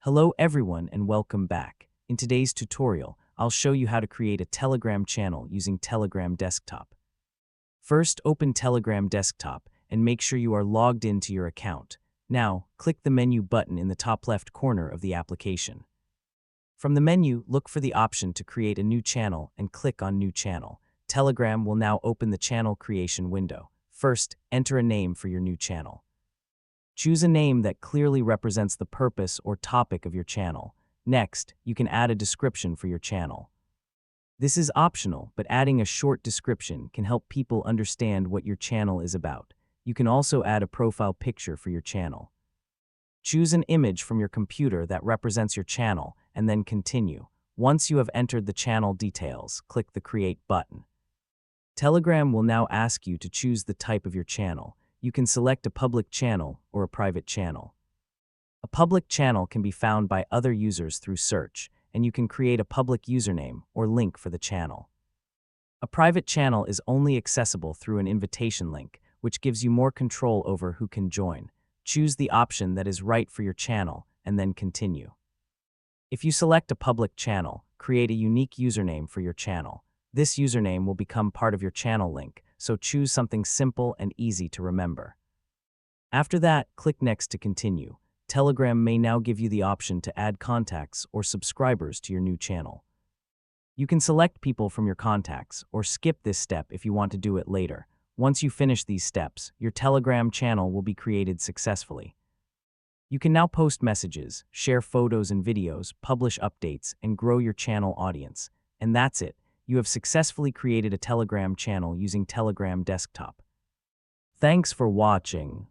Hello everyone and welcome back. In today's tutorial, I'll show you how to create a Telegram channel using Telegram Desktop. First, open Telegram Desktop and make sure you are logged into your account. Now, click the menu button in the top left corner of the application. From the menu, look for the option to create a new channel and click on New Channel. Telegram will now open the channel creation window. First, enter a name for your new channel. Choose a name that clearly represents the purpose or topic of your channel. Next, you can add a description for your channel. This is optional, but adding a short description can help people understand what your channel is about. You can also add a profile picture for your channel. Choose an image from your computer that represents your channel and then continue. Once you have entered the channel details, click the Create button. Telegram will now ask you to choose the type of your channel. You can select a public channel or a private channel. A public channel can be found by other users through search, and you can create a public username or link for the channel. A private channel is only accessible through an invitation link, which gives you more control over who can join. Choose the option that is right for your channel and then continue. If you select a public channel, create a unique username for your channel. This username will become part of your channel link, so choose something simple and easy to remember. After that, click Next to continue. Telegram may now give you the option to add contacts or subscribers to your new channel. You can select people from your contacts or skip this step if you want to do it later. Once you finish these steps, your Telegram channel will be created successfully. You can now post messages, share photos and videos, publish updates, and grow your channel audience. And that's it. You have successfully created a Telegram channel using Telegram Desktop. Thanks for watching.